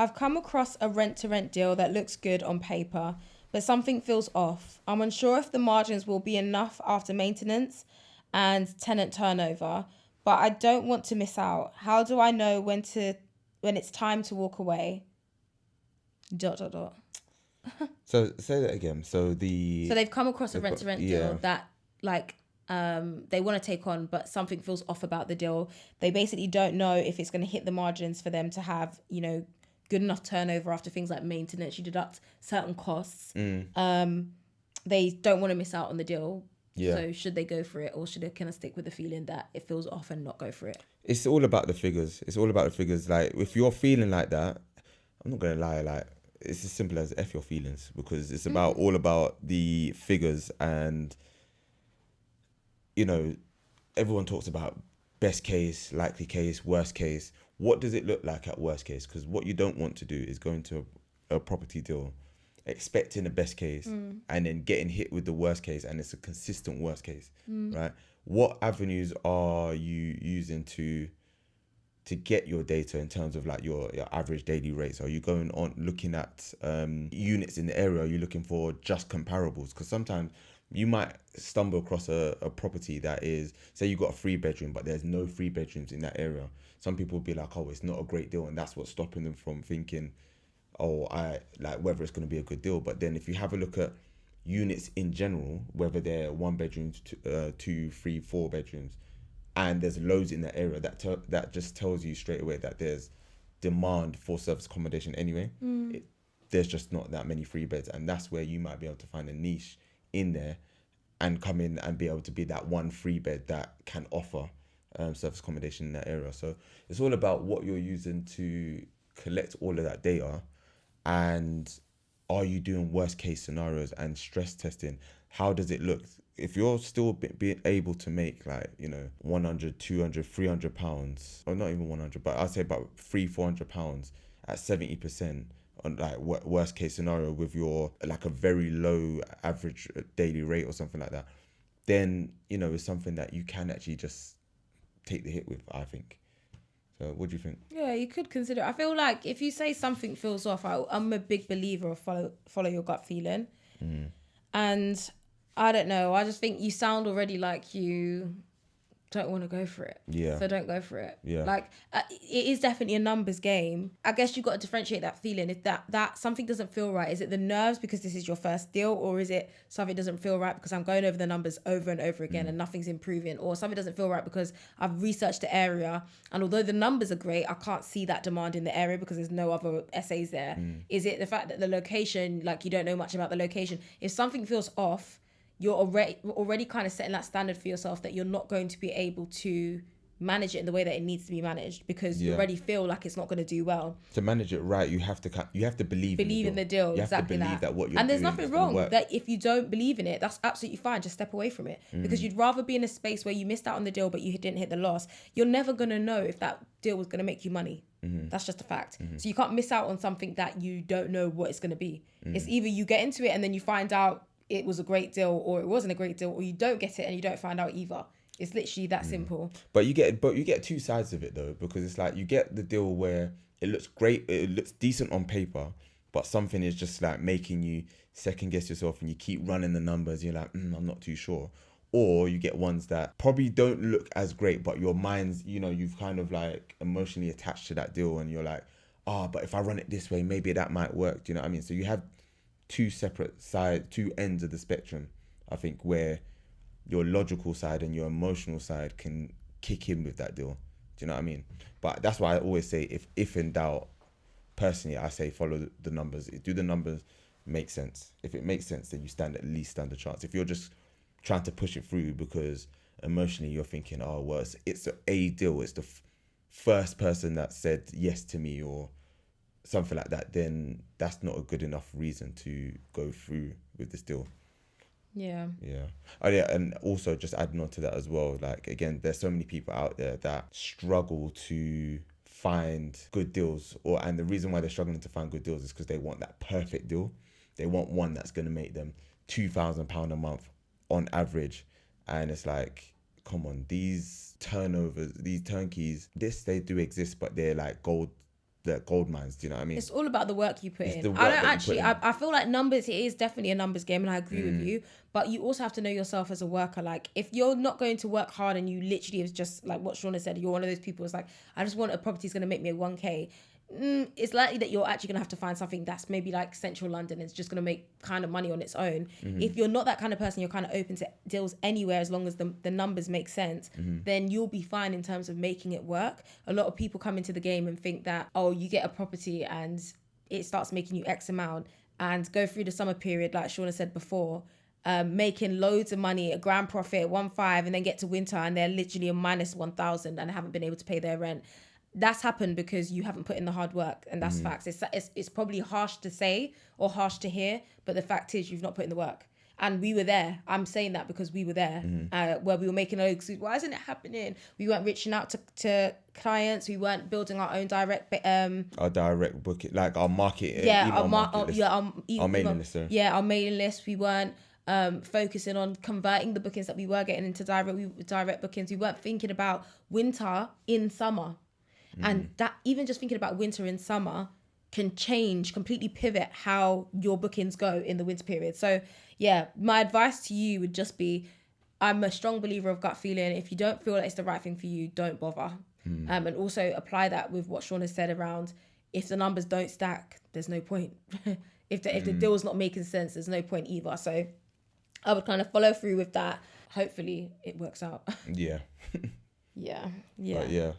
I've come across a rent-to-rent deal that looks good on paper, but something feels off. I'm unsure if the margins will be enough after maintenance and tenant turnover, but I don't want to miss out. How do I know when it's time to walk away? ... So say that again. So they've come across a rent-to-rent deal yeah. that they want to take on, but something feels off about the deal. They basically don't know if it's going to hit the margins for them to have, good enough turnover after things like maintenance. You deduct certain costs. They don't want to miss out on the deal. Yeah. So should they go for it, or should they kind of stick with the feeling that it feels off and not go for it? It's all about the figures. Like, if you're feeling like that, I'm not going to lie, like, it's as simple as F your feelings, because it's all about the figures. And, everyone talks about best case, likely case, worst case. What does it look like at worst case? Because what you don't want to do is go into a property deal expecting the best case and then getting hit with the worst case, and it's a consistent worst case, right? What avenues are you using to get your data in terms of like your average daily rates? Are you going on looking at units in the area? Are you looking for just comparables? Because sometimes you might stumble across a property that is, say you got a 3-bedroom, but there's no 3 bedrooms in that area. Some people will be like, oh, it's not a great deal, and that's what's stopping them from thinking, oh, I like whether it's going to be a good deal. But then if you have a look at units in general, whether they're 1 bedrooms, 2, 3, 4 bedrooms, and there's loads in that area, that just tells you straight away that there's demand for service accommodation anyway. There's just not that many 3 beds, and that's where you might be able to find a niche in there and come in and be able to be that 1 3 bed that can offer service accommodation in that area. So it's all about what you're using to collect all of that data, and are you doing worst case scenarios and stress testing? How does it look? If you're still being able to make 100, 200, 300 pounds, or not even 100, but I'd say about 300-400 pounds at 70% on like worst case scenario with your like a very low average daily rate or something like that, then it's something that you can actually just take the hit with, I think. So what do you think? Yeah, you could consider. I feel like if you say something feels off, I'm a big believer of follow your gut feeling. And I don't know, I just think you sound already like you don't want to go for it. Yeah. So don't go for it. Yeah. It is definitely a numbers game. I guess you got to differentiate that feeling. If that something doesn't feel right, is it the nerves because this is your first deal, or is it something doesn't feel right because I'm going over the numbers over and over again and nothing's improving, or something doesn't feel right because I've researched the area and although the numbers are great, I can't see that demand in the area because there's no other essays there. Is it the fact that the location, like you don't know much about the location? If something feels off, you're already kind of setting that standard for yourself that you're not going to be able to manage it in the way that it needs to be managed because you already feel like it's not going to do well. To manage it right, you have to believe in the deal. You Exactly have to believe that what you're and there's doing nothing is wrong work. that if you don't believe in it, that's absolutely fine. Just step away from it because you'd rather be in a space where you missed out on the deal but you didn't hit the loss. You're never going to know if that deal was going to make you money. That's just a fact. So you can't miss out on something that you don't know what it's going to be. It's either you get into it and then you find out it was a great deal, or it wasn't a great deal, or you don't get it and you don't find out either. It's literally that simple. But you get two sides of it though, because it's like you get the deal where it looks great, it looks decent on paper, but something is just like making you second guess yourself and you keep running the numbers. You're like, I'm not too sure. Or you get ones that probably don't look as great, but your mind's, you've kind of like emotionally attached to that deal and you're like, but if I run it this way, maybe that might work. Do you know what I mean? So you have two separate sides, two ends of the spectrum, I think, where your logical side and your emotional side can kick in with that deal. Do you know what I mean? But that's why I always say, if in doubt, personally, I say follow the numbers. Do the numbers make sense? If it makes sense, then you at least stand a chance. If you're just trying to push it through because emotionally you're thinking, well, it's a deal, it's the first person that said yes to me or something like that, then that's not a good enough reason to go through with this deal. Yeah. Oh yeah, and also just adding on to that as well, like again, there's so many people out there that struggle to find good deals, and the reason why they're struggling to find good deals is because they want that perfect deal. They want one that's going to make them £2,000 a month on average, and it's like, come on, these turnovers, these turnkeys, they do exist, but they're like gold the gold mines. Do you know what I mean? It's all about the work you put It's in. the work I don't that you actually, put in. I feel like numbers, it is definitely a numbers game, and I agree with you. But you also have to know yourself as a worker. Like, if you're not going to work hard and you literally is just like what Shauna said, you're one of those people who's like, I just want a property that's going to make me a 1K. It's likely that you're actually going to have to find something that's maybe like central London. It's just going to make kind of money on its own. If you're not that kind of person, you're kind of open to deals anywhere as long as the numbers make sense, then you'll be fine in terms of making it work. A lot of people come into the game and think that, oh, you get a property and it starts making you X amount and go through the summer period, like Shauna said before, making loads of money, a grand profit, 1.5, and then get to winter and they're literally a minus 1,000 and haven't been able to pay their rent. That's happened because you haven't put in the hard work, and that's facts. It's probably harsh to say or harsh to hear, but the fact is you've not put in the work. And we were there. I'm saying that because we were there, where we were making an excuse. Why isn't it happening? We weren't reaching out to clients. We weren't building our own direct our direct booking, like our market, our market list, our mailing list. Our mailing list. We weren't focusing on converting the bookings that we were getting into direct bookings. We weren't thinking about winter in summer, and that even just thinking about winter in summer can change, completely pivot how your bookings go in the winter period. So yeah, my advice to you would just be, I'm a strong believer of gut feeling. If you don't feel that it's the right thing for you, don't bother. And also apply that with what Sean has said around, if the numbers don't stack, there's no point. if the deal's not making sense, there's no point either. So I would kind of follow through with that. Hopefully it works out. Yeah. Yeah. But yeah.